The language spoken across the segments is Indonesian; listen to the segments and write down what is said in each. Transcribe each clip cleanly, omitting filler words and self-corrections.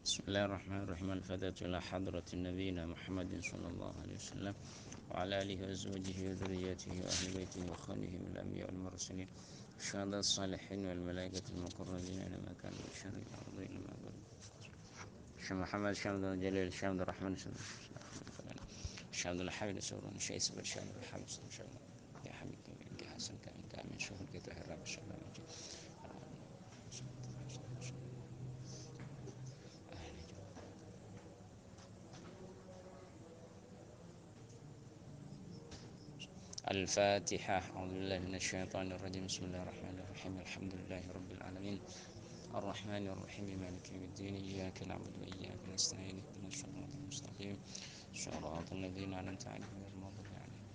Bismillahirrahmanirrahim. Al-Fatihah ila hadratin nabiyina Muhammadin sallallahu alaihi wasallam wa ala alihi wa azwajihi wa dhurriyyatihi wa ahli baitihi wa khalihi min al-anbiya wal mursalin syuhada salihin wal malaikati al-muqarrabin ma kana min syarri al-ardi illa ma qad Syekh Muhammad Syamdul Jalil Syamdul Rahman Syamdul Hamid Surun Syekh Ismail Syamdul Hamid Syamdul ya Hamid ya Hasan kami kami syuhud kita harap syamdul الفاتحة أعوذ بالله من الشيطان الرجيم بسم الله الرحمن الرحيم الحمد لله رب العالمين الرحمن الرحيم مالك يوم الدين إياك نعبد وإياك نستعين اهدنا الصراط المستقيم صراط الذين أنعمت عليهم غير المغضوب عليهم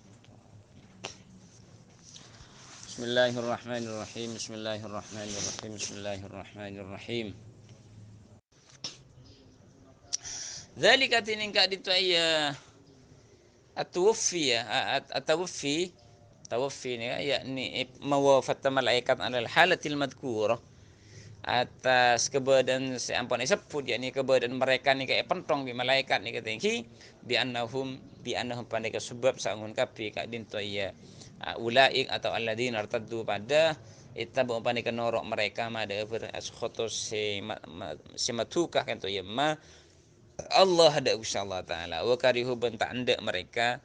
بسم الله الرحمن الرحيم بسم الله الرحمن الرحيم بسم الله الرحمن الرحيم ذلك تنين كادت أي التوفي التوفي توفي يعني موافة malaikat على الحالة المذكورة atas keberadaan ampun disebut yakni keberadaan mereka ni kayak pentong di malaikat ni kata ki bi annahum pandai ke sebab sangun kapi kak dinto ya ulaik atau alladzina artaddu pada ittabu pandai ke norok mereka mada khotos si matukah kan to ya ma Allah ada insyaallah taala wa karihu bentak anda mereka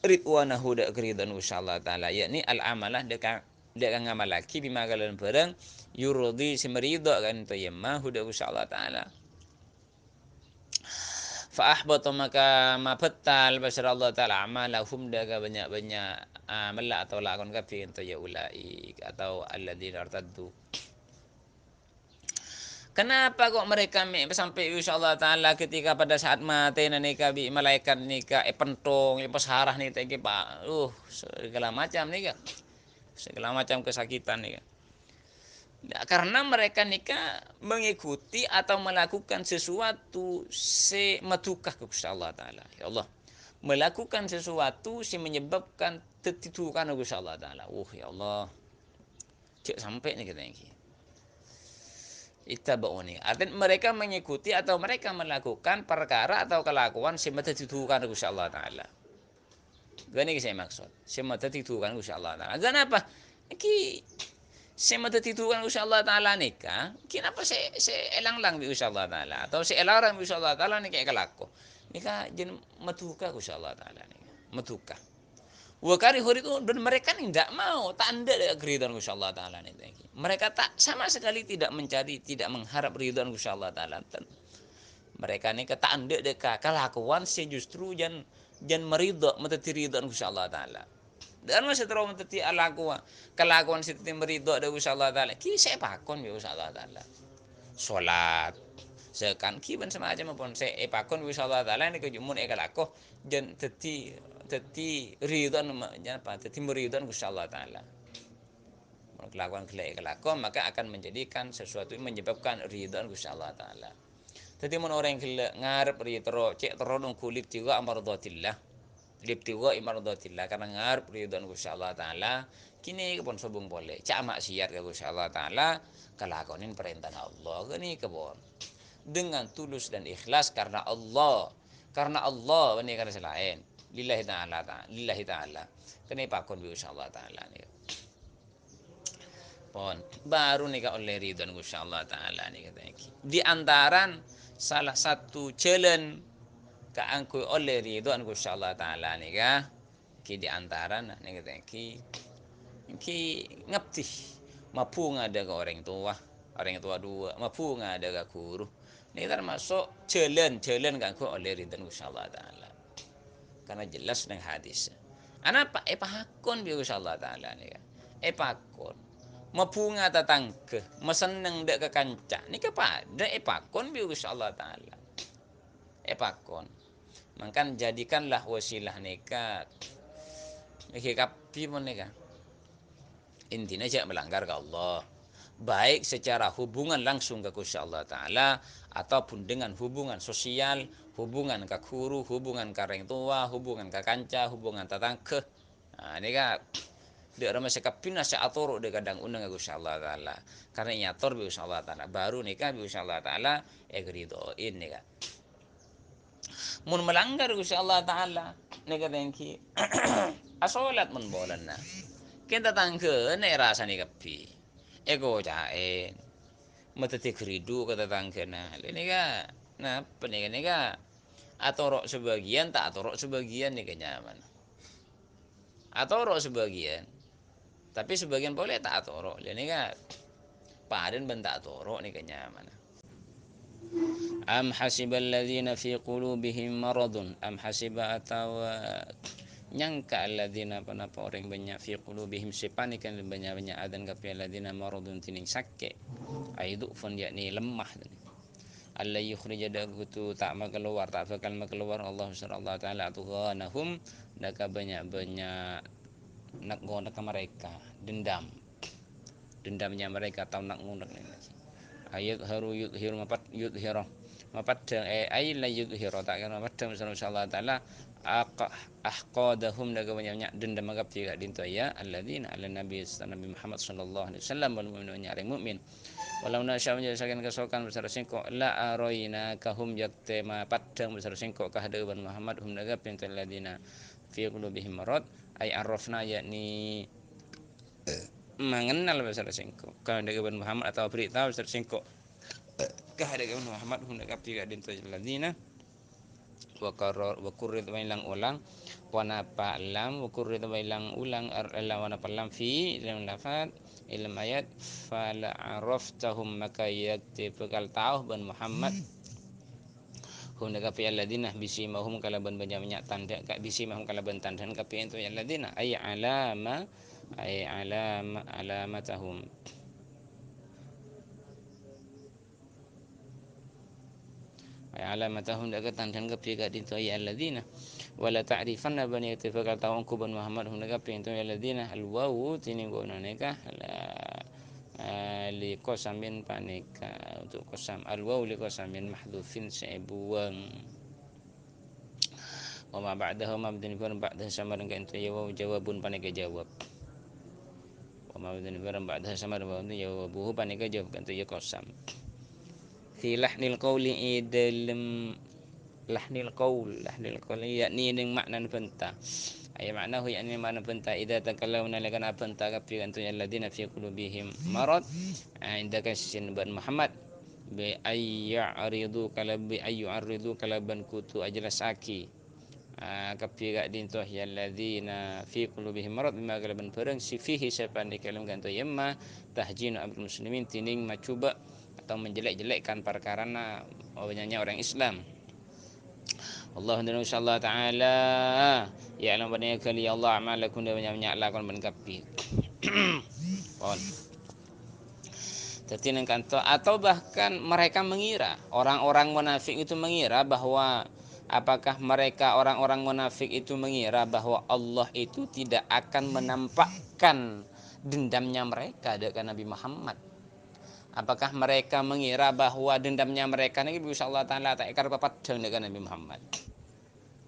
ridwanahu da keridan insyaallah taala yakni al amalah dekat ngamalaki bimagalan barang yurdi simerida kan tayyama huda insyaallah taala fa ahbata maka mabatal basar Allah taala amalahum daga banyak-banyak amal atau lakon kafi ento ya ulai atau alladzina artaddu. Kenapa kok mereka sampai insyaallah taala ketika pada saat mati nika bi malaikat nika pentong pesarah nih teh Pak segala macam nih segala macam kesakitan nih. Nah, karena mereka nikah mengikuti atau melakukan sesuatu semetukah ke Allah Ta'ala. Ya Allah. Melakukan sesuatu menyebabkan tertitukan ke Allah Ta'ala. Ya Allah. Cek sampai nih kita ini. Ittaba'uni. Artinya mereka mengikuti atau mereka melakukan perkara atau kelakuan tertitukan ke Allah Ta'ala. Gini saya maksud. Tertitukan ke Allah Ta'ala. Kenapa? Ini semata titukan usah Allah Ta'ala nikah, kenapa se elang-lang bi usah Allah Ta'ala atau se elarang bi usah Allah Ta'ala nikah kelako nikah jen matuka usah Allah Ta'ala nikah matuka wakari hori itu dan mereka tidak mau tak anda dari keridhaan usah Allah Ta'ala nikah mereka tak sama sekali tidak mencari tidak mengharap ridhaan usah Allah Ta'ala mereka nikah tak anda deka kelakuan se justru jan meridha metati ridhaan usah Allah Ta'ala dan masa terus menteti kelakuan si teti meridho ada usah Allah Ta'ala ki saya pakon bi usah Allah Ta'ala solat sekan ki ban semacam pun saya pakon bi usah Allah Ta'ala ni kejumun kalako dan teti ridho apa teti meridho usah Allah Ta'ala kelakuan kelako maka akan menjadikan sesuatu yang menyebabkan ridho usah Allah Ta'ala jadi mun orang ngarep ridho cek terus kulit juga amardhatillah libtiwa imaradatillah karena ngarep ridwan Gusti Allah taala kini kepon sobong boleh cak maksiat ke Gusti Allah taala kelakonin perintah Allah kini kepon dengan tulus dan ikhlas karena Allah ini karena selain lillahi taala kini pakon bi Gusti Allah taala nih pon baru nih oleh ridwan Gusti Allah taala nih katanya di antaran salah satu jalan kaangku oleh ridwan Gusti Allah taala nika ki di antara nika ki ngapti mapu ngada ke orang tua dua mapu ngada ke guru ini termasuk jalan kaangku oleh ridwan Gusti Allah taala karena jelas nang hadis ana pak hakon bi Gusti Allah taala nika pakon mapu ngata tangke meseneng dek ke kanca nika pada pakon bi Gusti Allah taala pakon maka jadikanlah wasilah nikah kapi pun nikah intinya jangan melanggar ke Allah baik secara hubungan langsung ke Gusti Allah Ta'ala ataupun dengan hubungan sosial hubungan ke guru hubungan ke orang tua hubungan ke kanca hubungan tetangga nah, nikah de rama sekapina sa atoro de kadang unang Gusti Allah taala karena nyator bi Gusti Allah taala baru nikah bi Gusti Allah taala egridoin nikah mun melanggar Gusti Allah taala nikah dengki asolat mun bolanna kita tangke ne rasa nikah pi ego jaen mata tekridu kata tangkena ini ka nah peningin ka atorok sebagian tak atorok sebagian nih kenyaman atorok sebagian tapi sebagian boleh tak atorok ini ka paden bentak atorok nih kenyaman am hasibal ladzina fi qulubihim maradun am hasiba atau nyangka alladzina panapa orang banyak fi qulubihim sepanikan banyak adan kapi alladzina maradun tining sakke aidu fon yakni lemah Allah yukhrija dagutu tak keluar tak bakal keluar Allah subhanahu taala atughanahum naka banyak-banyak nak ngonak mereka dendamnya mereka tahu nak ngonak ayat haru yudhiru mapadang ay la yudhiru tak kena mapadang insyaallah taala ahqadahum daga banyak dendam magap tiga dinto ya alladzina ala nabi Muhammad sallallahu alaihi wasallam wal mu'minuna yang mukmin walau nasya menjadikan kesokan besar singkok la aroina kahum yakte ma padang besar singkok kahadaban Muhammad hum daga pintu alladzina fi qulubihim marad ay arrafna yakni mengenal besar singkok kahadaban Muhammad atau berita besar singkok kahadaban Muhammad hum daga tiga dinto alladzina wa kurrid wailang ulang wana lam wa kurrid wailang ulang wana lam fi dalam lafaz ilm ayat fala araftahum maka yakti bekal tahu ban Muhammad hum daga fi alladina bisimahum kalaban banyak tanda ka bisimahum kalaban tandan ka fi itu alladina ay alamatahum alamatahum daga tandan ka fi itu ay alladina wala ta'rifanna bani ittifaqal ta'unku ban Muhammad hum daga fi itu alladina alwawu tini gona neka li qasamin panika untuk qasam alwawu li qasamin mahdhufin sebuang wa ma ba'dahu mabdun ba'da sama dengan itu ya jawabun panika jawab wa ma ba'dahu ba'da sama dengan itu jawabuhu panika jawab itu ya qasam fi lahnil qawli dalam lahnil qawl yakni ning makna benta ay maknahu yakni makna benta idza takallamna lakan benta kapi antu alladina fi qulubihim marad inda kasin ban Muhammad bi ayyaridu kalaban kutu ajlasaki kapi gak dinto alladina fi qulubihim marad bima kalaban perang si fihi sapan dikalam ganto yamma tahjinu abul muslimin tining macuba atau menjelek-jelekkan perkarana orang Islam Allah insyaallah taala ya alam bani kali Allah amalakum dan banyak lakon ban kapi pon tertinang kanto atau bahkan mereka mengira orang-orang munafik itu mengira bahwa apakah mereka orang-orang munafik itu mengira bahwa Allah itu tidak akan menampakkan dendamnya mereka dengan Nabi Muhammad. Apakah mereka mengira bahwa dendamnya mereka ini bisa Allah Ta'ala tak ikar papat dengan Nabi Muhammad.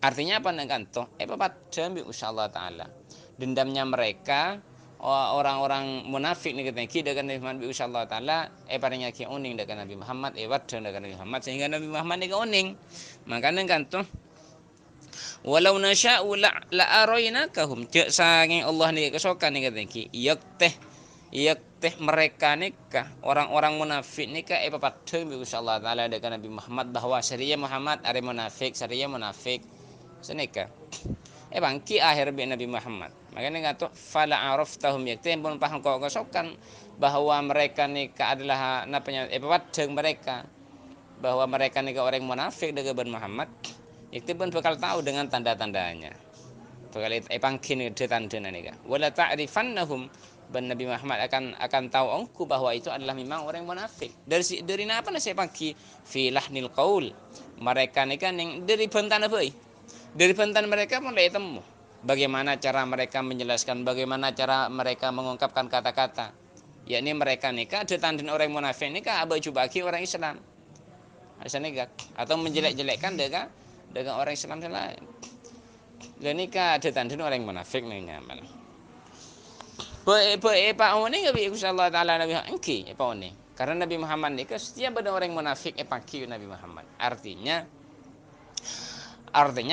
Artinya apa kanto? Papat dengan Allah Ta'ala. Dendamnya mereka orang-orang munafik ni dengan Nabi Muhammad bisa Allah Ta'ala parenya ki uning dengan Nabi Muhammad dengan Nabi Muhammad sehingga Nabi Muhammad ni uning. Makanya kanto walau nasya'u la arainakahum cek saking Allah ni kesokan ni ki yakteh mereka nikah orang-orang munafik nikah papadhe bi Allah taala dengan Nabi Muhammad bahwa syariah Muhammad are munafik senika bangki akhir bi Nabi Muhammad makanya ngato fala araftahum yakteh pun paham kok kesokan bahwa mereka nikah adalah napanya papadhe mereka bahwa mereka nikah orang munafik dengan Muhammad itu pun bakal tahu dengan tanda-tandanya bakal pangkin de tandana nikah wala ta'rifannahum ban Nabi Muhammad akan tahu engku bahwa itu adalah memang orang munafik dari apa nasi pagi fi lahnil qaul mereka ni kan yang dari bentan apa dari bentan mereka mulai temu bagaimana cara mereka menjelaskan bagaimana cara mereka mengungkapkan kata-kata yakni mereka nikah ada tanda orang munafik nikah abai bagi orang Islam asalnya atau menjelek-jelekkan dengan orang Islam lain dan nikah ada tanda orang munafik nih nyaman Pak one gabi insyaallah taala Nabi engki pak one. Karena Nabi Muhammad ni setiap ada orang munafik paki Nabi Muhammad. Artinya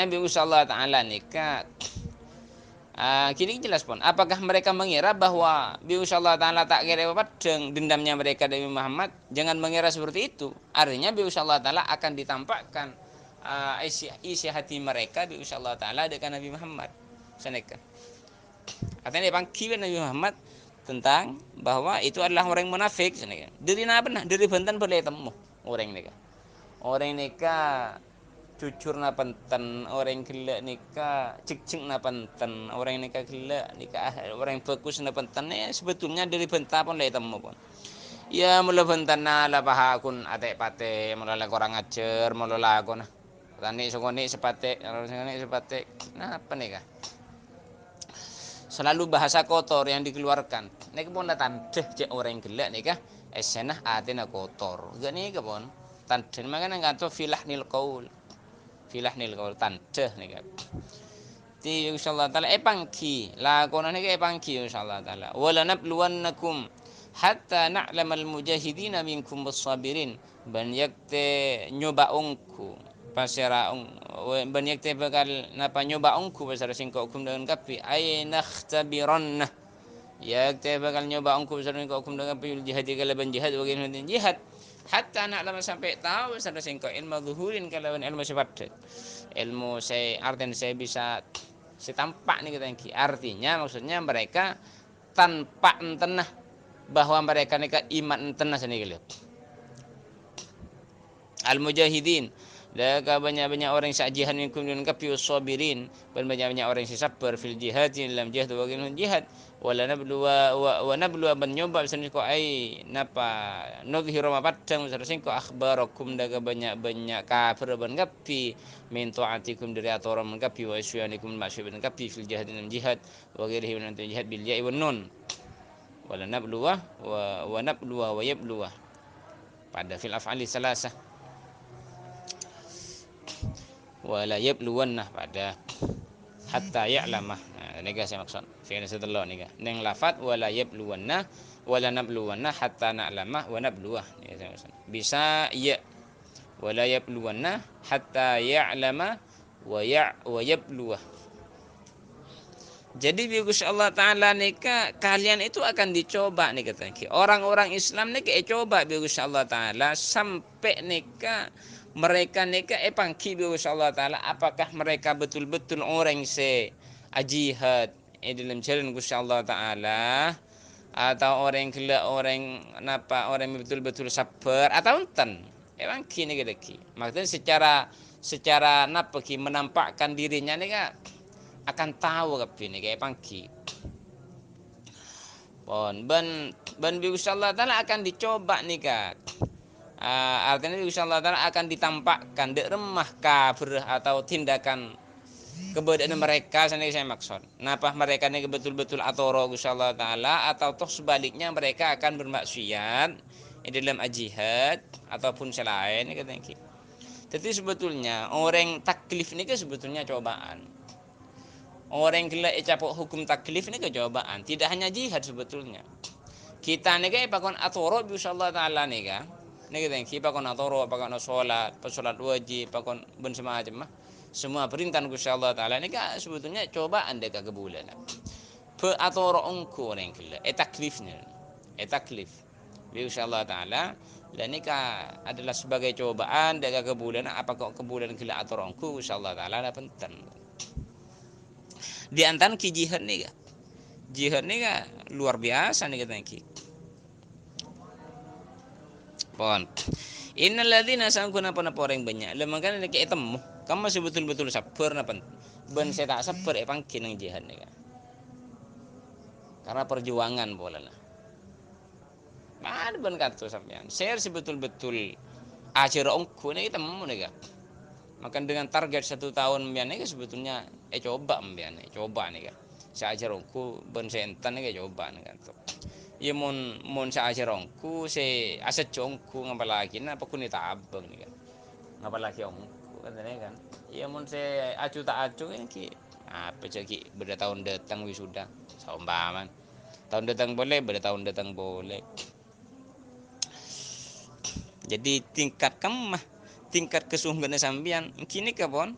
bi insyaallah taala nikah. Kini jelas pun. Apakah mereka mengira bahwa bi insyaallah taala tak kira padang dendamnya mereka Nabi Muhammad? Jangan mengira seperti itu. Artinya bi insyaallah taala akan ditampakkan isi hati mereka bi insyaallah taala dengan Nabi Muhammad. Saneka. Artinya dipanggil Nabi Muhammad tentang bahwa itu adalah orang munafik. Dari mana? Dari bentan boleh temu orang ini. Orang nikah jujur na penten, orang gila nikah cik na penten, orang nikah gila nikah orang bagus na penten sebetulnya dari bentar pun boleh temu pun. Ya mula bentan na lah bahakun ate pate, mula lah orang ajar, mula lah aku nah. Tani sokoni sepate, nah apa nikah? Selalu bahasa kotor yang dikeluarkan. Nek pun datang deh orang gelak nikah, esenah atina kotor. Gak nih pun tandeh makanya nganto filahnil qaul. Filahnil qaul tandeh nikah. Ti insyaallah taala pangki. Lakonan iki pangki insyaallah taala. Wala nabluwannakum hatta na'lamal mujahidina minkum bis-sabirin. Ban yakte nyobaungku pasera banyak te bakal napa nyoba ongku pasera singko hukum dengan kapi ay nakhtabiranna ya te bakal nyoba ongku pasera singko hukum dengan kapi jihad kalaban jihad bagaimana jihad hatta anak lama sampai tahu pasera singko ilmu zuhurin kalaban ilmu sifat ilmu saya artinya saya bisa setampak nih kita artinya maksudnya mereka tanpa entenah bahwa mereka nikah iman entenah sendiri al mujahidin. Laka banyak-banyak orang yang jihad minkum dengan kapi sabirin dan banyak-banyak orang yang sabar fil jihad dalam jihad bagaimana jihad wala nablu wa nablu ban nyoba misalnya ko ai napa nuzhiru ma padang misalnya ko akhbarakum daga banyak-banyak kafir ban kapi min taatikum dari atoran kapi wa isyanikum masyib ban kapi fil jihad dalam jihad wa ghairihi min jihad bil ya'i wan nun wala nablu wa nablu wa yablu pada fil af'ali salasah wala yabluwanna pada hatta ya'lamah. Nah, ini saya maksud. Fi'il setelah ni neng lafat wala yabluwanna wala nabluwanna hatta na'lamah wa nabluwah. Ini saya maksud. Bisa ya wala yabluwanna hatta ya'lama wa yabluwah. Jadi bagus Allah Ta'ala nikah kalian itu akan dicoba nih katanya. Orang-orang Islam nih coba bagus Allah Ta'ala sampai nikah mereka nikah pangki bagus Allah Ta'ala apakah mereka betul-betul orang se jihad dalam jalan Gusti Allah Ta'ala atau orang gila orang napa orang betul-betul sabar atau enten pangki nih gitu. Maksudnya secara napa ki menampakkan dirinya nih akan tahu kapi nih kayak pangki pon ban bagus Allah Ta'ala akan dicoba nih kak. Artinya insyaallah taala akan ditampakkan dek remah kafir atau tindakan kebedaan mereka sana saya maksud. Napa mereka ini betul-betul atoro insyaallah taala atau toh sebaliknya mereka akan bermaksiat dalam jihad ataupun selain katanya. Jadi sebetulnya orang taklif ini sebetulnya cobaan. Orang gila capok hukum taklif ini cobaan. Tidak hanya jihad sebetulnya. Kita ini pakon atoro insyaallah taala nih kan. Nih kita pakon atoro, pakon sholat wajib, pakon ben semacam mah. Semua perintah Gusti Allah Taala ini sebetulnya cobaan dekat kebulan. Pe atoro ongko orang gila. Taklifnya, taklif. Gusti Allah Taala dan ini adalah sebagai cobaan dekat kebulan. Apakah kebulan gila atoro ongko Gusti Allah Taala ada penting. Di antara jihad nih jihad nih luar biasa nih katanya pon innal ladzina sangkuna pun orang banyak lemangkan nek temu kamu masih betul-betul sabar napa ben saya tak sabar pangkin nang jihad nih karena perjuangan bola lah ada ben kata sampean saya betul-betul ajar ongku nih temu nih makan dengan target 1 tahun mbian nih sebetulnya coba mbian coba nih saya ajar ongku ben sentan nih coba nih kan ya mon sa ajarongku se aset jongku ngapalagi na pakuni tabang ni kan ngapalagi ongku katanya kan ya mon se acu tak acu kan ki apa jadi beda tahun datang wisuda saumpaman Tahun datang boleh, pada tahun datang boleh. Jadi tingkat kemah, tingkat kesungguhan sambian kini kapon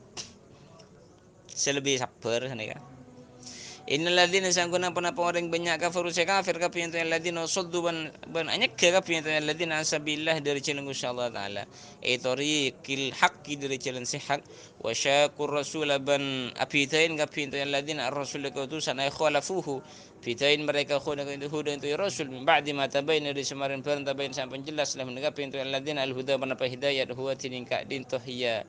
selebih sabar nih kan. Innal ladzina sangkuna pun apa orang banyak kafir kafir kafir itu alladzina saddu ban anyek kafir itu alladzina asabillah dari jalan Gusti Allah taala. Tariqil haqqi dari jalan sihak wa syakur rasul ban apitain kafir itu alladzina ar-rasul kautusan ay khalafuhu. Fitain mereka khuna itu huda itu rasul min ba'di ma tabayyana dari semarin baran tabayyana sampai jelas lah kafir itu alladzina al-huda ban apa hidayah huwa tiningka din tohiya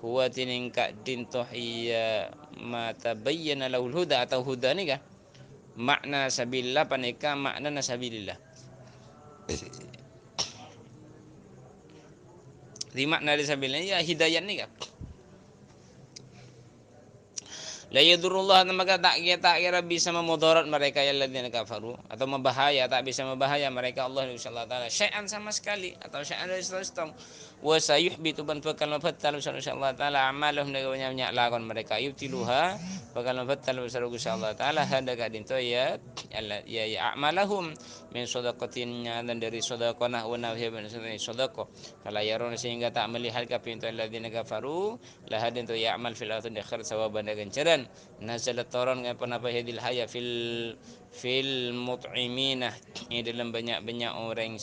huwa tiningka din tohiya ma tabayyana lahul huda atau huda ni kah makna sabilillah panika makna nasabilillah di makna sabilillah ya hidayah ni kah la yadurullah maka tak kira bisa memudarat mereka yang ladzina kafaru atau membahaya tak bisa membahaya mereka Allah insyaallah taala syai'an sama sekali atau syai'an dari sistem wa sayuhbitu ban bakal mabatal insyaallah taala amalahum dengan banyak lakon mereka yutiluha bakal mabatal insyaallah taala hadaka dinto ya amalahum min shadaqatinnya dan dari sedekah wa nawhi min sedekah fala yaruna sehingga tak melihat kapintu alladzina kafaru la hadin tu ya'mal fil ardi akhir sawaban dengan jaran nazalat turun apa hadil haya fil mut'imina ini dalam banyak-banyak orang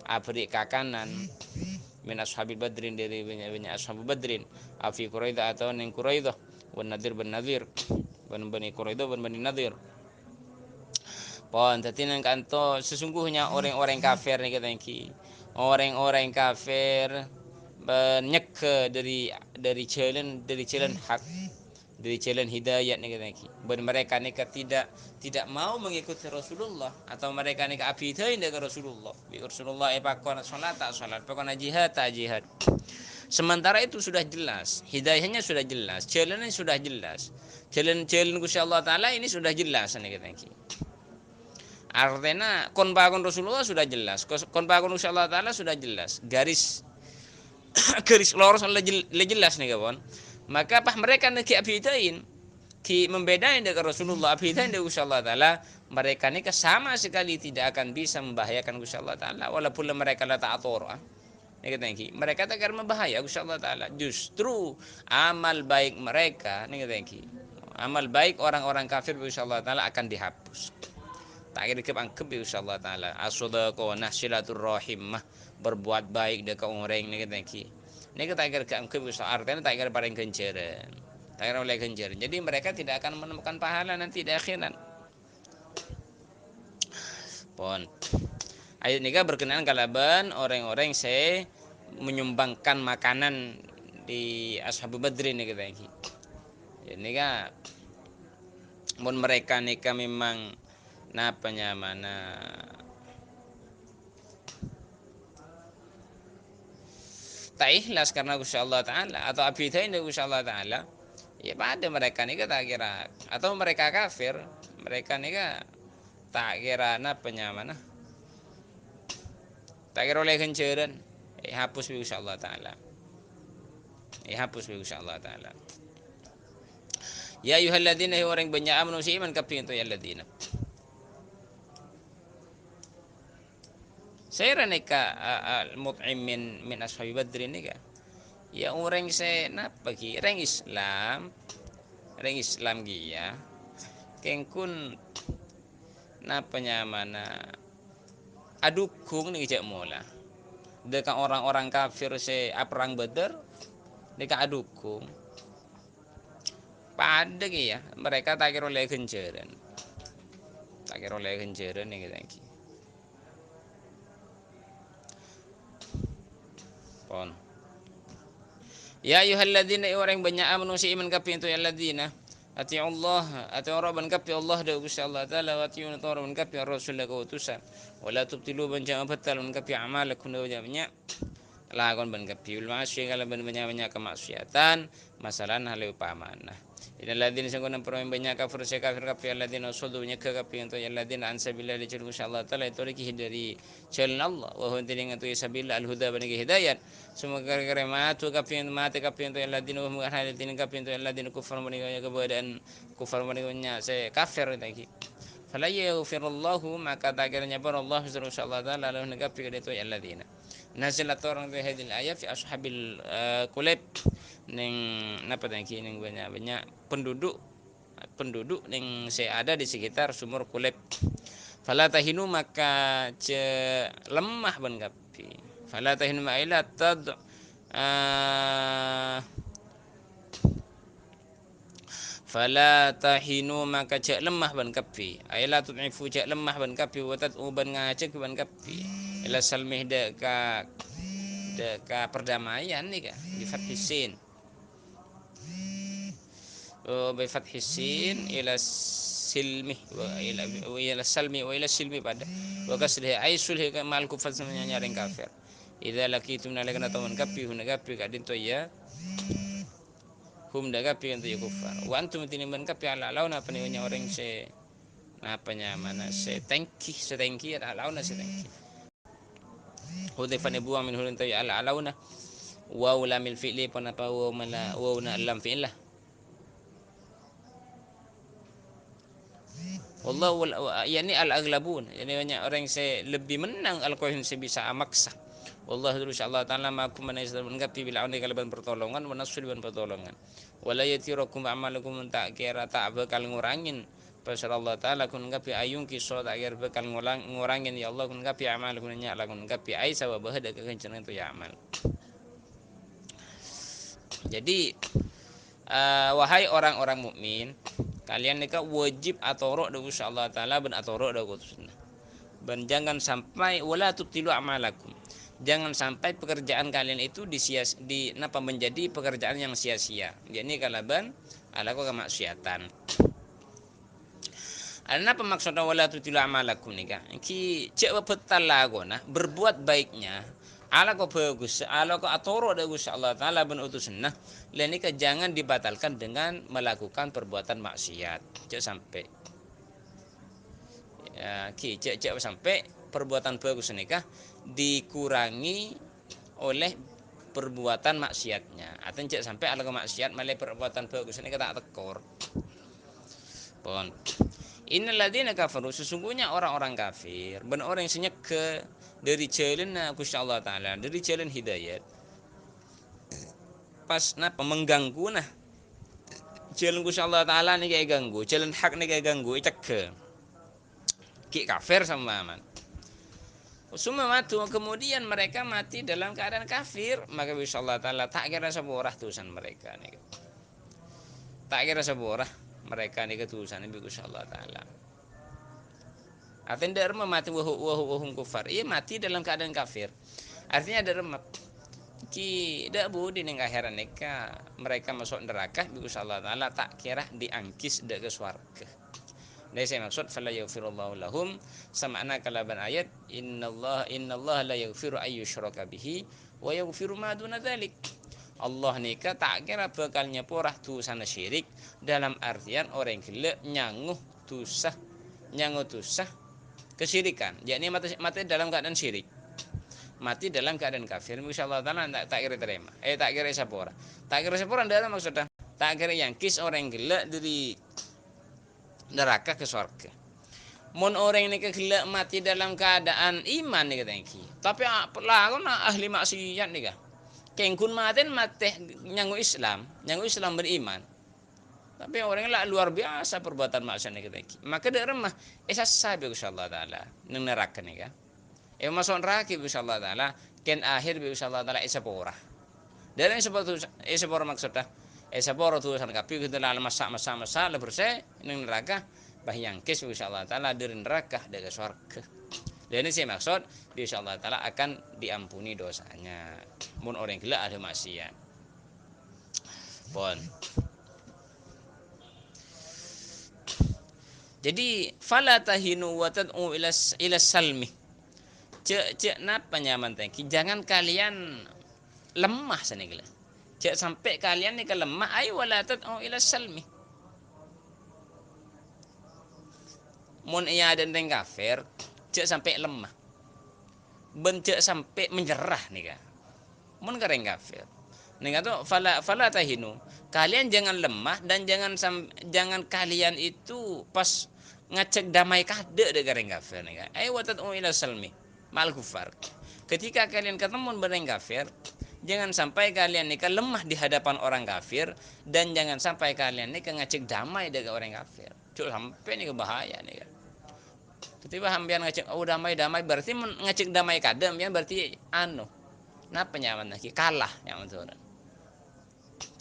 abri kakanan min ashabil badrin dari banyak-banyak ashabul badrin afi quraidah atau ning quraidah wan nadir ban nadir ban bani quraidah ban bani nadir pon tatinan kanto sesungguhnya orang-orang kafir nih kata orang-orang kafir banyak dari jalan hak dari jalan hidayat nih kata dan mereka nih tidak mau mengikuti Rasulullah atau mereka nih abidain dengan Rasulullah Rasulullah pakon salat tak salat pakon jihad tak jihad sementara itu sudah jelas hidayahnya sudah jelas jalannya sudah jelas jalan Gusti Allah taala ini sudah jelas nih kata artinya kon pakon Rasulullah sudah jelas kon pakon Gusti Allah taala sudah jelas garis garis lurus jelas nih kawan maka apa mereka nak abidain ki membedain dengan Rasulullah abidain dengan Gusti Allah taala mereka ni sama sekali tidak akan bisa membahayakan Gusti Allah taala walaupun mereka la ta'atur mereka tak akan membahaya Gusti Allah taala justru amal baik mereka amal baik orang-orang kafir Gusti Allah taala akan dihapus tak kira angkep Gusti Allah taala as-sadaqah silaturrahim berbuat baik dekat orang ini kita kira angkep artinya tak kira paling kenceran tak kira oleh kenceran jadi mereka tidak akan menemukan pahala nanti di akhirat pon ayat ini berkenaan kalaban orang-orang saya menyumbangkan makanan di ashabul badri ini kita ini kan mun mereka nikah memang napanya mana tak ikhlas karena Gusti Allah taala atau abidain dari Gusti Allah taala ya pada mereka nih tak kira atau mereka kafir mereka nih tak kira napanya mana tak kira oleh kenceran hapus bi Gusti Allah taala hapus bi Gusti Allah taala ya ayyuhalladzina orang banyak amanu iman kaping itu ya alladzina saya raneka al-mut'im min ashabi badrin nika ya orang saya napa ki orang Islam ya kengkun napanya mana adukung nih cek mola dekat orang-orang kafir saya perang Badar dekat adukung pada ya mereka tak kira oleh kenceran nih kita pon ya ayyuhalladzina orang banyak amanu iman kaping itu alladzina ati'u Allah ati'u rabban kapi Allah da Gusti Allah taala wa ati'u rabban kapi Rasul ka utusan wala tubtilu ban jama batal ban kapi amalakum da jamnya lagon ban kapi ul ma'asyi kala ban banyak kemaksiatan masalan hal upamana innal ladzina sanguna permen banyak kafir kapi alladzina suddunya kapi untuk alladzina ansabillah di Gusti Allah taala itu dari jalan Allah wa huwa dengan tu sabillah al-huda ban hidayat semua gara-gara mati kapi untuk alladzina hum hadatin kapi untuk alladzina kufar menikahnya keberadaan kufar menikahnya saya kafir lagi fala yaghfirullahu maka tak kiranya pun Allah insyaallah taala lalu negapi itu ya alladzina nazalat orang di hadil ayat fi ashabil kulit ning napa tadi ning banyak penduduk penduduk yang saya ada di sekitar sumur kulit fala tahinu maka lemah ban kapi fala tahinu ma ila tad fala tahinu maka cek lemah ban kapi ayla tud'ifu cek lemah ban kapi wa tad'u ban ngajak ban kapi ila salmih deka perdamaian nih kak di fathisin bi fathisin ila silmi wa ila salmi wa ila silmi pada wa kasrihi ay sulhi mal kufar semuanya nyaring kafir idza laqitum nalakana tawan kapi huna kapi kadin to ya hum da kapi kan ya kufar wa antum tiniman kapi ala launa paninya orang se napanya mana se tengki ala launa se tengki hudifan buang min hulun to ya ala launa wa lamil fi'li panapa wa mala wa na lam fi'lah wallahu yani al-aghlabun yani banyak orang yang lebih menang al-qahin bisa maksa wallahu insyaallah taala makum manaisamun gapi bil auni kalaban pertolongan wa nasr ban pertolongan wala yatirakum amalukum tak kira tak bakal ngurangin pasal Allah taala kun gapi ayung kisah tak kira bakal ngurangin ya Allah kun gapi amalukum nya lakun gapi ai sabab ada kekencangan itu ya amal jadi wahai orang-orang mukmin kalian nikah wajib atoro dengan Allah taala ben atoro dengan sunnah ben jangan sampai wala tubtilu amalakum jangan sampai pekerjaan kalian itu di napa menjadi pekerjaan yang sia-sia yakni kalaban ala ko kemaksiatan ana apa maksudnya wala tubtilu amalakum nikah ki cek betal lagona berbuat baiknya ala ko bagus ala ko atoro dengan Allah taala ben utus sunnah lain jangan dibatalkan dengan melakukan perbuatan maksiat cek sampai ya, cek sampai perbuatan bagus nikah dikurangi oleh perbuatan maksiatnya atau cek sampai ala maksiat malah perbuatan bagus nikah tak tekor pon innal ladzina kafaru sesungguhnya orang-orang kafir ben orang yang senyek ke dari jalan Gusti Allah taala dari jalan hidayat pas napa mengganggu nah jalan Gusti Allah taala nih kayak ganggu jalan hak nih kayak ganggu cek ki kafir sama aman semua mati kemudian mereka mati dalam keadaan kafir maka Gusti Allah taala tak kira sebuah tulisan mereka nih tak kira sebuah mereka nih ketulisan Gusti Allah taala artinya derma mati wahum kufar iya mati dalam keadaan kafir artinya derma ki dak budi ning akhiran nikah mereka masuk neraka Gusti Allah taala tak kira diangkis dak ke swarga. Nah saya maksud fala yaghfirullahu lahum sama'na kalaban ayat innallaha la yaghfiru ayyushraka bihi wa yaghfiru ma duna dzalik. Allah nikah tak kira bakal nyepurah dosa syirik dalam artian orang gila nyanguh dosa kesyirikan yakni mati dalam keadaan syirik mati dalam keadaan kafir insyaallah taala tak kira terima tak kira sapora dalam maksudnya tak kira yang kis orang gila dari neraka ke surga mun orang ini gila mati dalam keadaan iman nih katanya tapi lagun ahli maksiat nih kah kengkun mati nyangu Islam beriman tapi orang lah luar biasa perbuatan maksiat nih katanya maka dia remah esas sabi insyaallah taala nang neraka nih kah masuk neraka insyaallah taala ken akhir insyaallah taala isapora dalam isapora maksudnya isapora tulisan kapi kita dalam masa bersih ning neraka bahyang kis insyaallah taala dari neraka dari surga dan ini saya maksud insyaallah taala akan diampuni dosanya mun orang gila ada maksiat pon jadi fala tahinu wa tad'u ila salmi cek napa nyaman tengki jangan kalian lemah sana gila cek sampai kalian nih lemah ayo wala tad'u ila salmi mun iya dan teng kafir cek sampai lemah ben cek sampai menyerah nih kan mun kareng kafir nih kata fala tahinu kalian jangan lemah dan jangan kalian itu pas ngecek damai kade de gareng kafir nih. Ai wa tad'u ila salmi mal kufar. Ketika kalian ketemu bareng kafir, jangan sampai kalian nih lemah di hadapan orang kafir, dan jangan sampai kalian nih ngecek damai dengan orang kafir. Cuk sampai nih bahaya nih kan. Ketika hampian ngecek oh damai berarti ngecek damai kadang ya berarti napa nyaman lagi kalah nyaman tuh.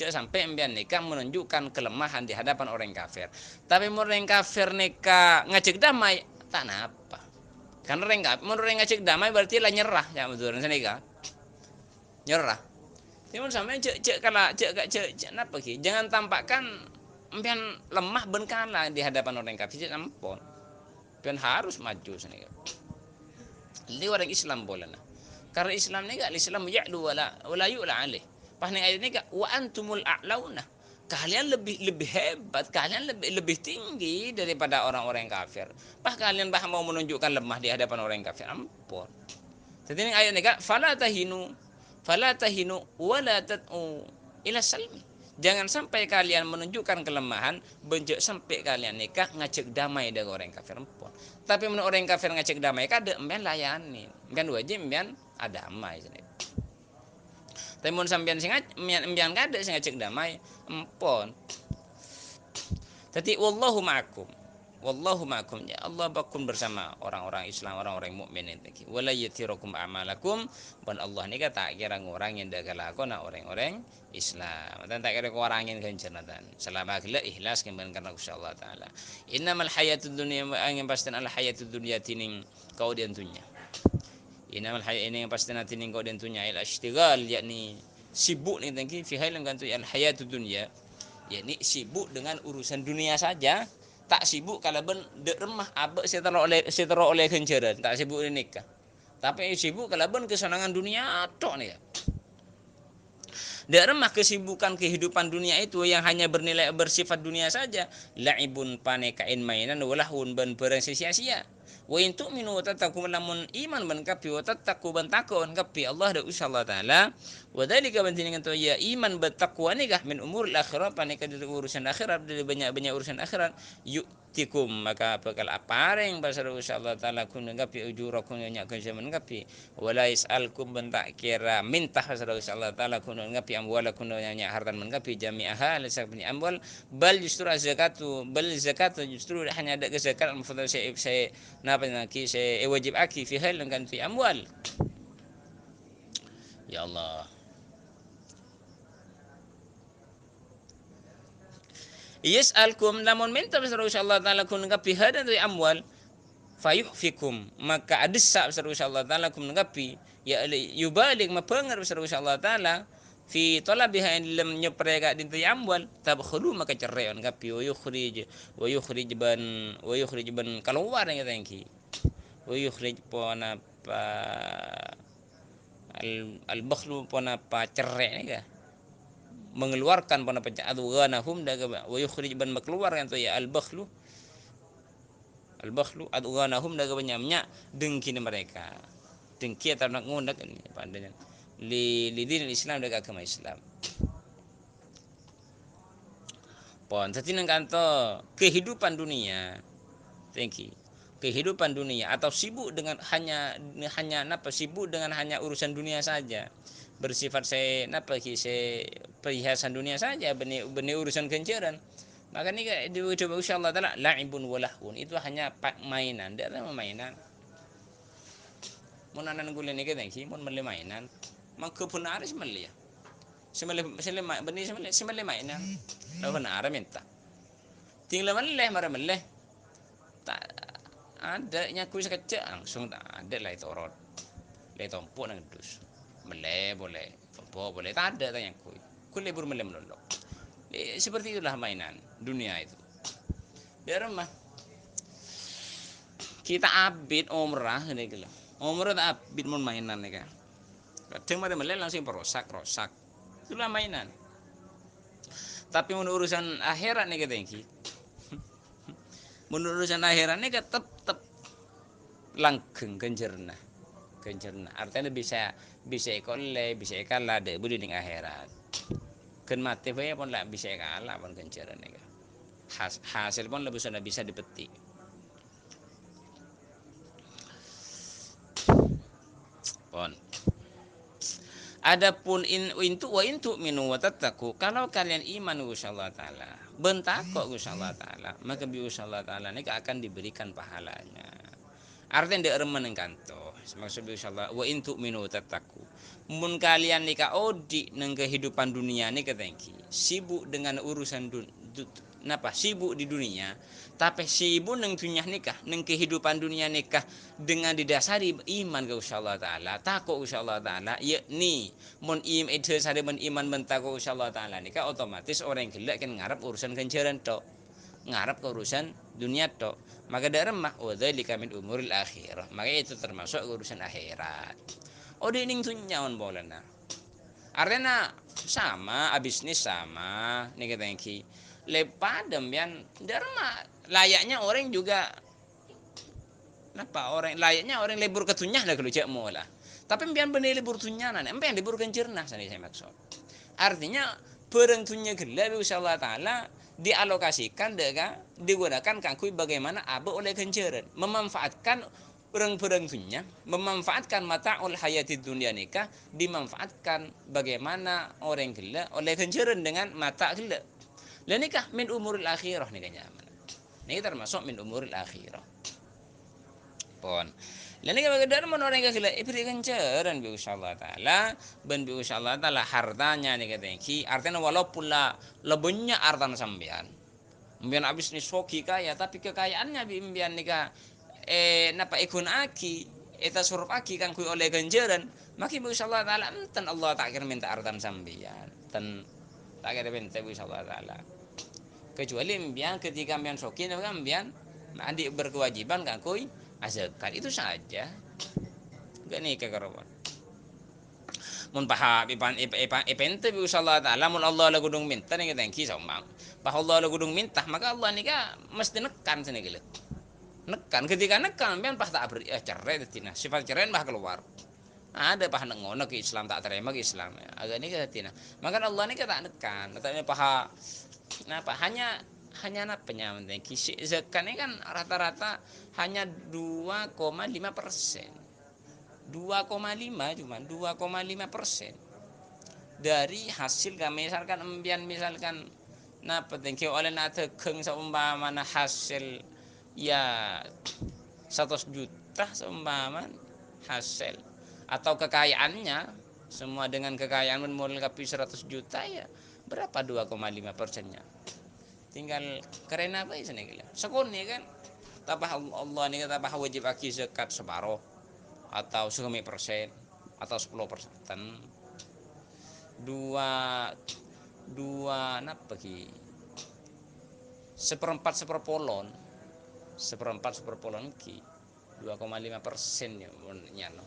Cuk sampai ambian nikah menunjukkan kelemahan di hadapan orang kafir. Tapi orang kafir nikah ngecek damai tak napa. Karena orang ngecek damai berarti lah nyerah ya betul nikah. Nyerah. Timun sampai cek napa ki? Jangan tampakkan ambian lemah ben kalah di hadapan orang kafir ampun. Dan harus maju sini. Ini orang Islam boleh nah. Karena Islam ni Islam ya'lu wala yu'la alaih. Pas ni ayat ni wa antumul a'launa. Kalian lebih hebat, kalian lebih tinggi daripada orang-orang kafir. Pas kalian mau menunjukkan lemah di hadapan orang kafir, ampun. Jadi ni ayat ni fala tahinu wala tad'u ila salmi. Jangan sampai kalian menunjukkan kelemahan, benjok sampai kalian nikah ngajak damai dengan orang kafir ampun. Tapi menurut orang kafir ngajak damai kada emben layani. Emben wajib emben ada damai sini. Tapi mun sampean sing emben kada sing ngajak damai ampun. Jadi wallahu ma'akum. Wallahu ma'akum. Ya Allah bakun bersama orang-orang Islam, orang-orang mukmin itu. Wala yatirakum a'malakum. Dan Allah ni tak kira ngurangin dagalakon orang-orang Islam. Dan tak kira ngurangin kencernatan. Selama kita ikhlas karena Allah Ta'ala. Innamal hayatud dunya yang pasti al hayatud dunya tining kau diantunya. Innamal hayat ini yang pasti tining kau diantunya il ashtigal yakni sibuk ni tangki fi hailan gantu al hayatud dunya. Yakni sibuk dengan urusan dunia saja. Tak sibuk kalau ben dek remah abek setara oleh kenceran tak sibuk nikah. Tapi sibuk kalau ben kesenangan dunia tok nih ya. Dek remah kesibukan kehidupan dunia itu yang hanya bernilai bersifat dunia saja. La'ibun panekain mainan walahun ben barang sia-sia. Wa in tu'minu wa tattaqu lamun iman ban kapi wa tattaqu ban takun kapi Allah da usallahu taala wa dzalika bantingan to ya iman bertakwa nikah min umuril akhirat panika dari urusan akhirat dari banyak-banyak urusan akhirat yuktikum maka bakal apareng basar usallahu taala kun kapi ujurakum nya kun zaman kapi wala yasalkum ban tak kira minta basar usallahu taala kun kapi amwalakum nya hartan man kapi jami'aha lasabni amwal bal justru zakatu justru hanya ada zakat mufadal saya napa nanti saya wajib aki fi hal kan fi amwal. Ya Allah. Yas'alkum lamun minta besar Allah taala kun ngapi hadan dari amwal fayuhfikum maka adissa besar Allah taala kun ngapi ya yubalik mapengar besar Allah taala fi talabiha in lam nyeprega dinti amwal tabkhulu maka cereon ngapi wa yukhrij ban keluar yang tangki wa yukhrij pona pa al bakhlu pona pa cerai ni mengeluarkan pada adughanahum daga wa yukhrij ban mengeluarkan tu ya al bakhlu adughanahum daga banyaknya dengki mereka dengki atau nak ngundak ini pandanya li dinil Islam daga agama Islam pon tatinang kanto kehidupan dunia thank you kehidupan dunia atau sibuk dengan hanya sibuk dengan hanya urusan dunia saja bersifat saya perhiasan dunia saja benih urusan kenceran maka ni coba insyaallah taala la'ibun walahun itu hanya mainan dia mainan mun anan gulen ni kadang mun mele mainan maka benar semele ya semele benih semele mainan dah benar minta tinggal mele tak ada nyaku sekecil langsung tak ada lah itu orot le tompok nang dus mele boleh tompok boleh tak ada tanya ku lebur mele melolok seperti itulah mainan dunia itu di rumah kita abid umrah ni kalau umrah tak abid mun mainan ni kan kadang mata mele langsung perosak itulah mainan tapi menurut urusan akhirat ni katanya menurut urusan akhirat ni tetap langgeng kencerna artinya bisa ikole bisa kalah de budi ning akhirat ken mati bae pun lah bisa kalah pun kenceran ni hasil pun lebih sudah bisa dipetik Pon. Adapun intu wa intu minu wa tattaku, kalau kalian iman Gusti Allah taala, bentakok Gusti Allah taala, maka Gusti Allah taala ini akan diberikan pahalanya. Artinya dia remen kanto. Maksud Gusti Allah wa intu minu wa tattaku. Mun kalian nika odi nang kehidupan dunia nih katengki, sibuk dengan urusan napa sibuk di dunia, tapi sibuk nang dunia nikah, nang kehidupan dunia nikah dengan didasari iman ke Allah taala, takut ke Allah taala, yakni mun itu sare men iman mentakut ke Allah taala nikah, otomatis orang gelak kan ngarep urusan kenceran tok, ngarep ke urusan dunia tok, maka ada remah wadzalika min umuril akhirah, maka itu termasuk urusan akhirat. Odi ning tunyaon bolana. Artinya sama, bisnis sama, nih katengki. Lepadem yang dharma layaknya orang juga apa orang layaknya orang libur ketunyah lah kalau cek mola. Tapi pian bener libur tunyanan, pian libur kencernah saya maksud. Artinya bareng tunya gelap Allah taala dialokasikan digunakan kangkui bagaimana abu oleh kenceran memanfaatkan perang-perang dunia, memanfaatkan mata'ul hayati dunia nikah, dimanfaatkan bagaimana orang gila oleh kenceran dengan mata gila. Dan nikah min umuril akhirah nikahnya. Ini termasuk min umuril akhirah. Pon. Dan nikah bagaian orang yang gila ibri kenceran bi Allah taala, ben bi Allah taala hartanya nikah tengki, artinya walaupun lah lebihnya artan sambian. Mbian abis ni soki kaya, tapi kekayaannya bi mbian nikah napa ikun aki eta surup aki kan kui oleh ganjaran maki bi Allah taala enten Allah tak kira minta artan sambian ten tak kira minta bi Allah taala kecuali mbian ketika mbian sokin kan mbian adik berkewajiban kan kui zakat itu saja gak nih kekaruan mun paha ipente bi Allah taala mun Allah la gudung minta nih tangki sama bah Allah la gudung minta maka Allah nika mesti nekan sini gila nekan ketika nekan pian pas tak beri cerai tina sifat cerai bah keluar ada pah ngono ke Islam tak terima ke Islam agak ini tina maka Allah ini tak nekan katanya paha napa hanya napanya penting kisi zakat ini kan rata-rata hanya 2,5%. 2,5 cuma 2,5% dari hasil kami misalkan embian misalkan napa tengki oleh nate keng seumpama hasil ya 100 juta seumpama hasil atau kekayaannya semua dengan kekayaan melengkapi 100 juta ya berapa 2,5%-nya tinggal keren apa ya senegila sekon ya kan tabah Allah ini tabah wajib aki zakat separuh atau 1% atau 10% dua napa ki seperempat seperpolon ki 2,5% ya nyano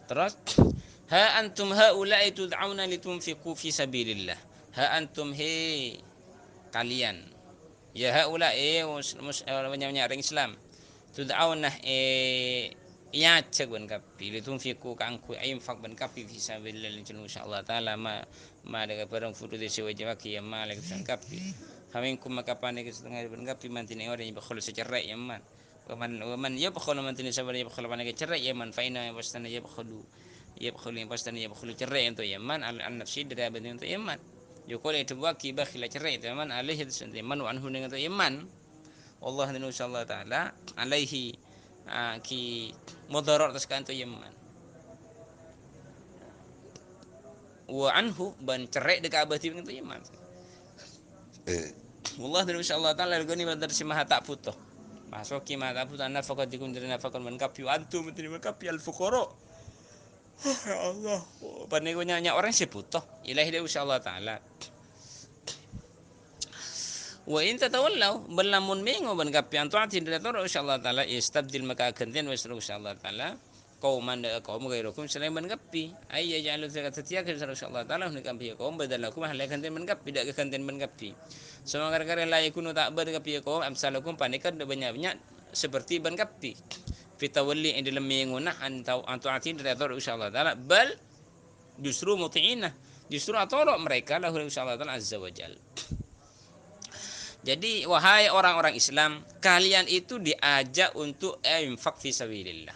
terus ha antum haula'i tud'auna litunfiqu fi sabilillah ha antum he kalian ya haula'i orang Islam tud'auna ya cek ban kapi litunfiqu kangku infak ban kapi fi sabilillah insyaallah taala ma daga barang fudu de sewa jawaki ya malik san kapi haminkum makapane ke setengah ban kapi mantine orang yang bakhul secara ya man waman yabkhulu mantine sabar yabkhulu pane ke cerai ya man fa ina wastana yabkhulu yang pastana yabkhulu cerai untuk yaman an nafsi dari abadin untuk yaman yukul itu waki bakhila cerai itu yaman alaihi yaman wa anhu dengan untuk yaman Allah insyaallah taala alaihi ki mudarat atas kan untuk yaman wa anhu ban cerai dekat abadin untuk yaman Allah insyaallah taala gani badar simah tak putuh masuk ki ma tak putuh nafaqat dikun dari nafaqan man kafi antum menerima kafi al fuqara. Ya Allah, paneganya orang sih butuh. Ilahi dia insyaallah taala. Wa in tatawallaw balamun mengo ban kapian taati dari Tuhan insyaallah taala istabdil maka gantian insyaallah taala kauman kaum gairukum selain ban kapi. Ay yaj'alu zakat tiyak insyaallah taala hendak kapi kaum badalakum hal gantian ban kapi tidak gantian ban kapi. Semua gara-gara la yakunu tak ber kapi kaum amsalakum panikan banyak-banyak seperti ban kapi. Fitawalli yang dalam menguna antau antuatin dari Allah insyaallah taala bal justru muti'inah, justru atoro mereka lahu Allah Ta'ala azza wa jalla. Jadi wahai orang-orang Islam, kalian itu diajak untuk infak fi sabilillah.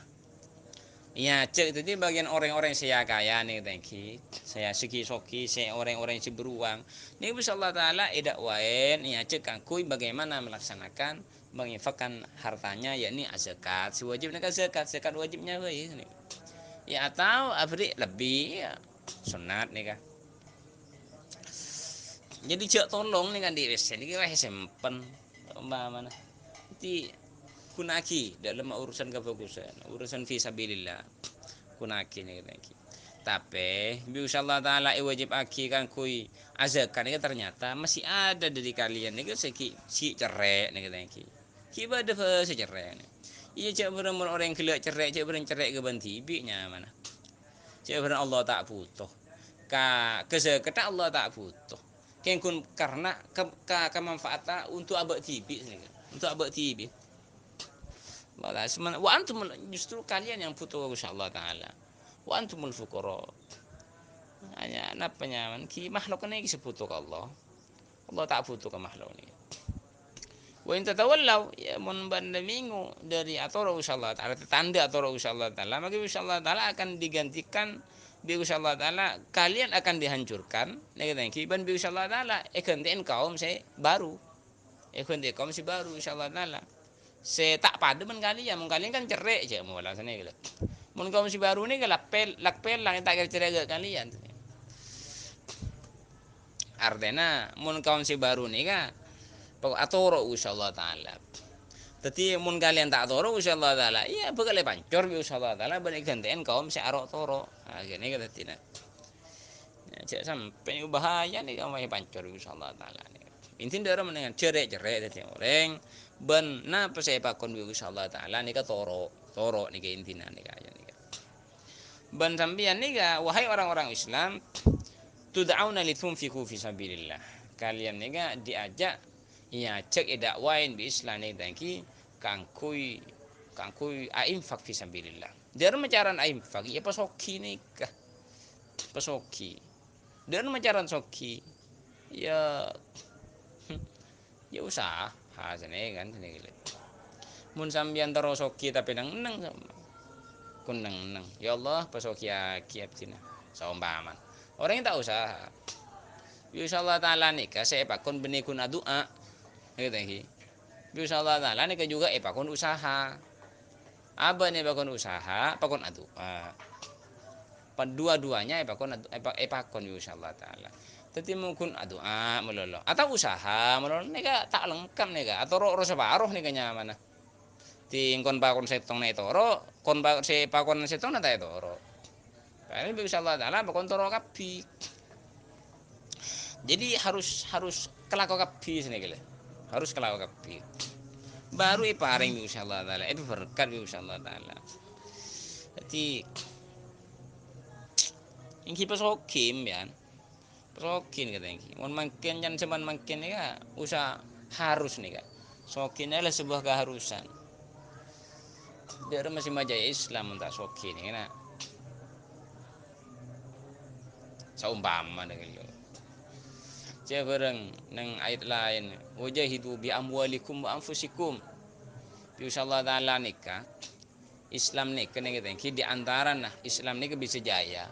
Ya, cek itu bagian orang-orang saya kaya nih, thank saya segi soki, saya orang-orang yang beruang. Nih bisa Allah Taala edak waen, ya cek kangkui bagaimana melaksanakan menginfakkan hartanya, yakni zakat. Si wajib nak zakat, zakat wajibnya baik. Ya atau abri lebih ya, sunat nih kan. Jadi cek tolong nih kan di ini kita sempen mana nanti kunaki dalam urusan kebagusan, urusan fisabilillah kunaki nih lagi. Tapi bisa Allah Taala wajib aki kan kui azakan ini ternyata masih ada dari kalian nih si cerai nih lagi. Kiba ada si cerai nih. Iya cek benar orang yang kelak cerai, cek benar cerai ke banti binya mana. Cek benar Allah tak butuh. Kezakatan Allah tak butuh. Kengkun karena kemanfaatan untuk abad tibi, untuk abad tibi. Wa antum justru kalian yang butuh Allah Taala. Wa antumul fuqara. Hanya napanya ki makhluk ini sebutuh Allah. Allah tak butuh ke makhluk ini. Wa in tatawallaw ya mun banda minggu dari atoro Allah Taala tanda atoro Allah Taala maka Allah Taala akan digantikan bi Allah Taala kalian akan dihancurkan nek ban bi Allah Taala gantiin kaum saya baru ganti kaum si baru Allah Taala saya tak pada men kalian kan cerai aja mau langsane gitu mun kaum si baru ni lakpel lang tak cerai kalian artinya mun kaum si baru ni kan atoro Allah Taala. Jadi mun kalian tak toro Allah Taala, iya bakal pancur bi Allah Taala balik gantian kaum si arok toro. Nah, gini kata tina. Ya, cek sampai bahaya nih kaum pancur bi Allah Taala nih. Intinya dalam dengan cerai-cerai tadi orang ben na pasai pakon bi Allah Taala nih ka toro nih ke intinya nih kaya nih. Ben sampeyan nih ga wahai orang-orang Islam tud'auna litunfiqu fi sabilillah. Kalian nih ga diajak ya cek edak wain bi Islam nih tangki kangkui infak fi sabilillah. Dari macaran infak ya pasoki nih kah. Pasoki. Dari macaran soki ya ya usaha hasane kan sini gitu. Mun sambian taro soki tapi nang kun nang. Ya Allah pasoki ya kiap cina. Saumpaman. Orang yang tak usaha. Ya Allah Taala nikah saya pakon benikun doa. Gitu lagi. Bisa Allah Taala nih juga pakon usaha. Aba nih pakon usaha, pakon doa. Dua-duanya pakon bisa Allah Taala. Tapi mungkin doa melolo atau usaha melolo nih tak lengkap nih atau roh separuh nih kayaknya mana. Tingkon pakon setong nih toro, kon pakon setong nih toro. Ini bisa Allah Taala pakon toro kapi. Jadi harus kelako kapi sini gile. Harus kelako kapi. Baru iparing bi Allah Taala, berkat bi Allah Taala. Jadi yang kita sokim ya. Sokin kata yang mun makin jangan cuman makin ya usah harus nih kak. Sokin adalah sebuah keharusan. Dia masih majaya Islam tak sokin ya nak. Saumpama dengan Cek bareng nang ayat lain wajahidu bi amwalikum wa anfusikum. Insyaallah taala nikah Islam nikah nih kita di antara nah Islam nikah bisa jaya.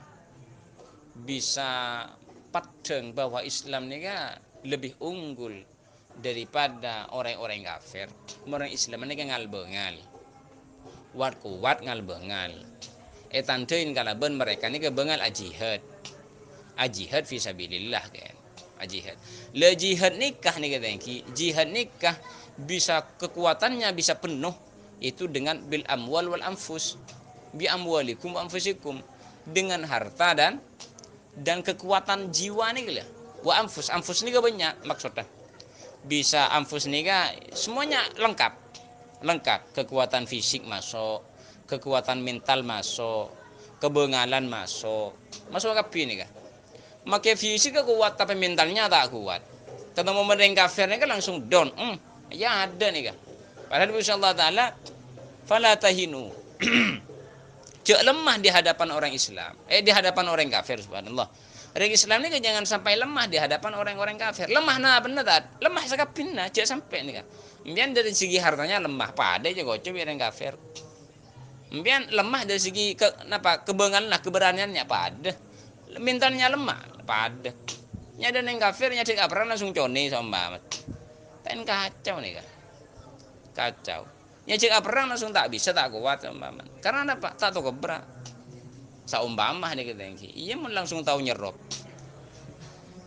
Bisa padeng bahwa Islam nikah lebih unggul daripada orang-orang kafir. Orang Islam nikah ngalbengal. Kuat ngalbengal. Tandain kalaban mereka nikah bengal ajihad. Ajihad fi sabilillah kan. Jihad. Le jihad nikah nih katanya. Jihad nikah bisa kekuatannya bisa penuh itu dengan bil amwal wal anfus. Bi amwalikum wa anfusikum dengan harta dan kekuatan jiwa nih gila. Wa anfus nih banyak maksudnya. Bisa anfus nih semuanya lengkap. Lengkap kekuatan fisik masuk, kekuatan mental masuk, kebengalan masuk. Masuk kapi nih kah? Maka fisik kuat tapi mentalnya tak kuat. Ketemu mereka kafirnya kan langsung down. Ya ada nih kan. Padahal insya Allah Taala fala tahinu. Cek lemah di hadapan orang Islam. Di hadapan orang kafir, subhanallah. Orang Islam ni jangan sampai lemah di hadapan orang-orang kafir. Lemah nah benar tak? Lemah sakapinna cek sampai ni kan. Mbian dari segi hartanya lemah pada je gocap orang kafir. Mbian lemah dari segi kebengan lah keberaniannya pada. Mintanya lemah pada. Nya ada yang kafir nya cek pernah langsung cone sama amat. Kan kacau nih kan. Kacau. Ya jika perang langsung tak bisa tak kuat umpama. Karena apa? Tak tahu kebra. Saumpama nih kita ini. Iya mun langsung tahu nyerop.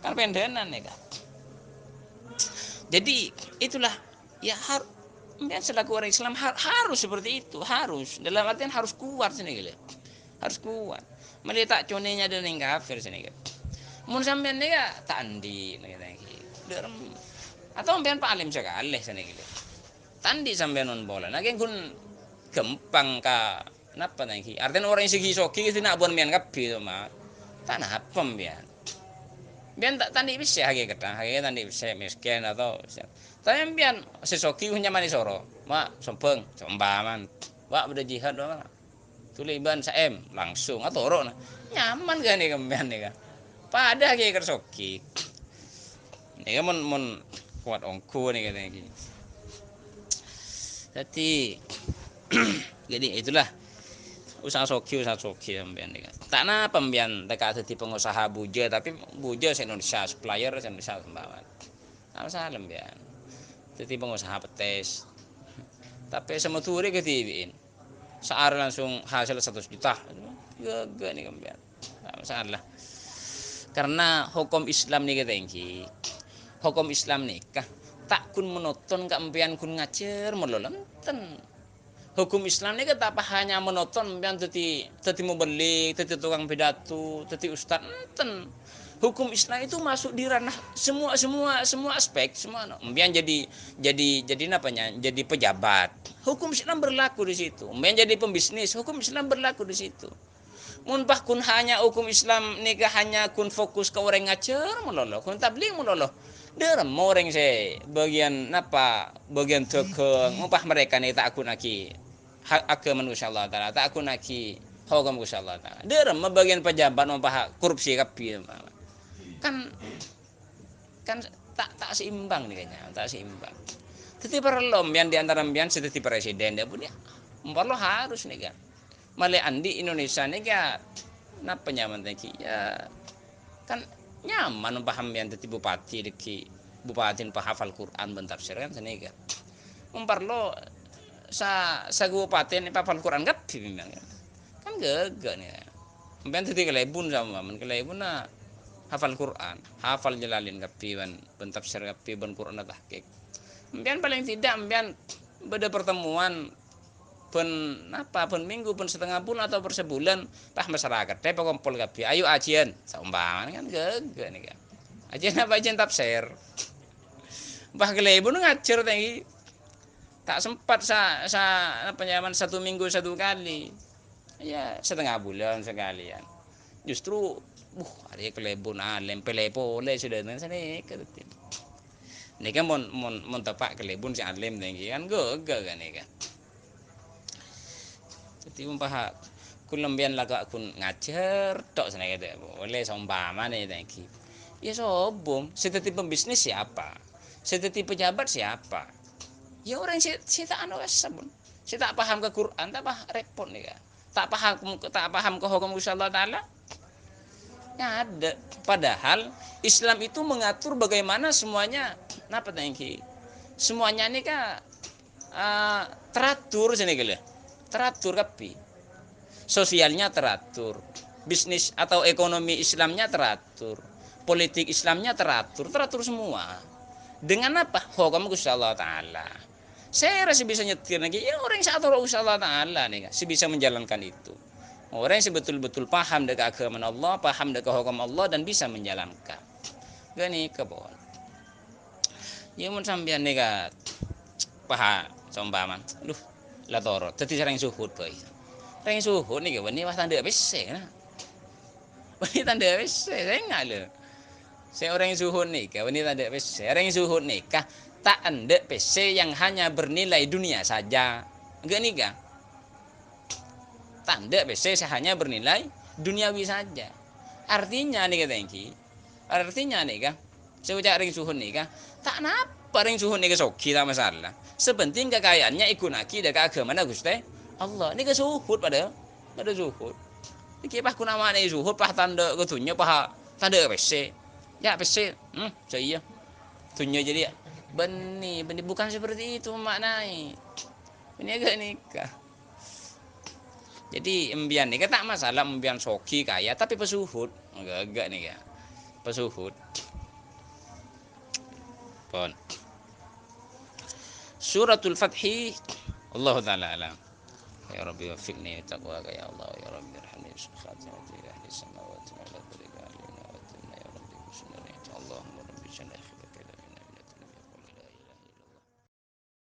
Kan pendenan nih kan. Jadi itulah ya harus selaku orang Islam harus seperti itu, harus. Dalam artian harus kuat sini gitu. Harus kuat. Melihat conenya dan yang kafir sini gitu. Mun sampean nih ya tak andi nih kita ini. Atau sampean Pak Alim sekali sini gitu. Tandi sampai non bola, nah kan kun gempang ka, napa nanti? Artinya orang yang segi soki itu nak buat mian kapi tu mah, tanah apa bian tak tandi bisa hagi ketang, hagi tandi bisa miskin atau, tapi bian sesoki punya manis soro, mak sompeng, sombaman, wak beda jihad doang, tuliban saem langsung atau orang, nyaman kan nih kembian nih kan, pada hagi kersoki, ini kan mon kuat ongku nih katanya gini. Jadi itulah usaha soki sampean nih kan. Tanah pembian dekat jadi pengusaha buja tapi buja Indonesia supplier Indonesia sembawan. Nah salah pembian. Jadi pengusaha petis. Tapi semeturi ketibiin. Sehari langsung hasil 100 juta. Gak nih pembian. Nah salah. Karena hukum Islam nih ketengki. Hukum Islam nikah tak kun menonton keempian kun ngacer melolonten. Hukum Islam ini tak hanya menonton keempian teti mau beli, teti tukang pidato, teti ustad enten. Hukum Islam itu masuk di ranah semua aspek, semua. Keempian jadi apanya? Jadi pejabat. Hukum Islam berlaku di situ. Keempian jadi pembisnis, hukum Islam berlaku di situ. Mun bah kun hanya hukum Islam nikah hanya kun fokus ke orang ngacer meloloh, kun tabligh meloloh. Derem orang saya bagian tekeng upah mereka nih tak akun aki hak agama Allah taala tak akun aki hukum Allah taala derem bagian pejabat upah korupsi kapi kan tak seimbang nih kayaknya tak seimbang. Tetapi perlu mbian di antara mbian seperti presiden dia punya perlu harus nih kan malai andi Indonesia nih kan napa nyaman tadi ya kan nyaman paham yang tadi bupati hafal Quran bentafsir kan senega umparlo sa bupati hafal Quran gap memang kan gak nih umpan tadi kelebun sama men kelebun na hafal Quran hafal Jalalin gapi bentafsir gapi ben Quran tahqiq umpan paling tidak umpan beda pertemuan pun minggu pun setengah bulan atau per sebulan pah masyarakat teh kumpul gapi ayo ajian saumpama kan gak nih kan ajian apa ajian tafsir bah kelebun ngajar tadi tak sempat penyaman 1 minggu 1 kali ya setengah bulan sekalian justru hari kelebun lempel boleh sudah sana ini kan mon tepak kelebun si alim tinggi kan gak kan nih kan. Jadi umpah kun lembian laga kun ngajar tok sana gitu boleh saumpama nih tangki ya sobong seteti pembisnis siapa seteti pejabat siapa ya orang si tak anu sabun si tak paham ke Quran tak paham repot nih kan tak paham ke hukum Allah taala ya ada padahal Islam itu mengatur bagaimana semuanya napa tangki semuanya nih kan teratur sini gitu teratur kapi sosialnya teratur bisnis atau ekonomi Islamnya teratur politik Islamnya teratur semua dengan apa hukum Allah taala saya rasa bisa nyetir lagi ya orang yang atur Allah taala nih sih bisa menjalankan itu orang yang betul-betul paham dengan agama Allah paham dengan hukum Allah dan bisa menjalankan gani kebon ya mun sampean nih paham sombama lah toro dadi sering suhud boy sering suhud nih wani wah tanda wis nah wani tanda wis enggak lho saya orang suhud nikah wani tanda wis orang suhud nikah tak anda PC yang hanya bernilai dunia saja enggak nikah tanda besi hanya bernilai duniawi saja. Artinya nih kata ini, artinya nih kah, sejak ring suhun nih kah, tak napa ring suhun nih kesoki tak masalah. Sepenting kekayaannya ikut naki dekat agama Gusti Allah. Ini kesuhud pada zuhud. Iki pah kunamane zuhud pah tanda ketunya pah tanda besi. Ya besi, saya tunya jadi benih bukan seperti itu maknai. Ini agak nikah. Jadi embian nikah tak masalah embian soki kaya tapi pesuhud agak nih ya pesuhud. Pon. Suratul Fathi. Allah taala alam. Ya Rabbi wafiqni taqwa ya Allah ya Rabbi irhamni bi syafa'ati ahli samawati wal ardi.